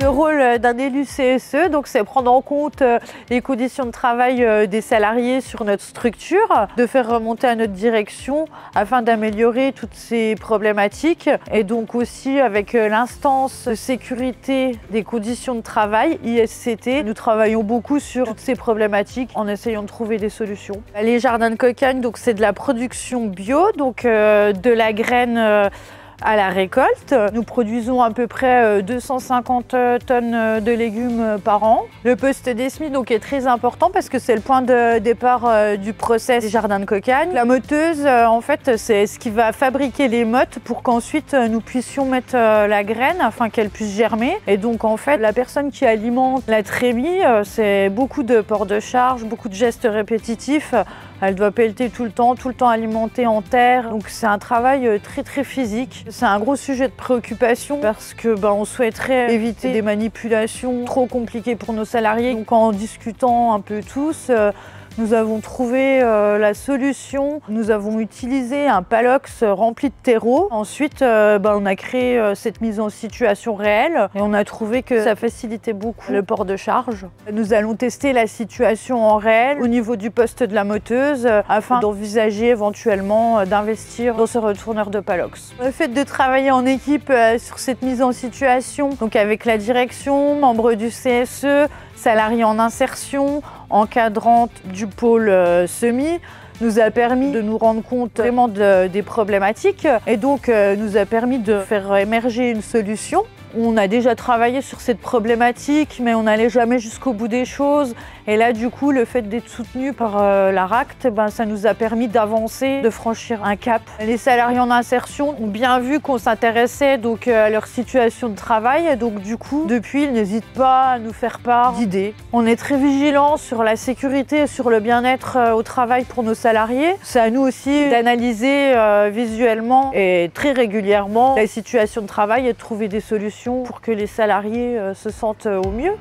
Le rôle d'un élu CSE, donc c'est prendre en compte les conditions de travail des salariés sur notre structure, de faire remonter à notre direction afin d'améliorer toutes ces problématiques et donc aussi avec l'instance de sécurité des conditions de travail, ISCT, nous travaillons beaucoup sur toutes ces problématiques en essayant de trouver des solutions. Les jardins de Cocagne, donc c'est de la production bio, donc de la graine à la récolte. Nous produisons à peu près 250 tonnes de légumes par an. Le poste d'ESMI donc est très important parce que c'est le point de départ du process des jardins de Cocagne. La moteuse, en fait, c'est ce qui va fabriquer les mottes pour qu'ensuite nous puissions mettre la graine afin qu'elle puisse germer. Et donc en fait, la personne qui alimente la trémie, c'est beaucoup de port de charge, beaucoup de gestes répétitifs. Elle doit pelleter tout le temps alimenter en terre. Donc c'est un travail très physique. C'est un gros sujet de préoccupation parce que on souhaiterait éviter des manipulations trop compliquées pour nos salariés. Donc en discutant un peu tous, nous avons trouvé la solution. Nous avons utilisé un palox rempli de terreau. Ensuite, on a créé cette mise en situation réelle et on a trouvé que ça facilitait beaucoup le port de charge. Nous allons tester la situation en réel au niveau du poste de la moteuse afin d'envisager éventuellement d'investir dans ce retourneur de palox. Le fait de travailler en équipe sur cette mise en situation, donc avec la direction, membres du CSE, salariés en insertion, encadrante du pôle semis, nous a permis de nous rendre compte vraiment des problématiques et donc nous a permis de faire émerger une solution. On a déjà travaillé sur cette problématique, mais on n'allait jamais jusqu'au bout des choses. Et là, du coup, le fait d'être soutenu par la RACT, ça nous a permis d'avancer, de franchir un cap. Les salariés en insertion ont bien vu qu'on s'intéressait donc à leur situation de travail. Et donc, du coup, depuis, ils n'hésitent pas à nous faire part d'idées. On est très vigilants sur la sécurité et sur le bien-être au travail pour nos salariés. C'est à nous aussi d'analyser visuellement et très régulièrement la situation de travail et de trouver des solutions pour que les salariés se sentent au mieux.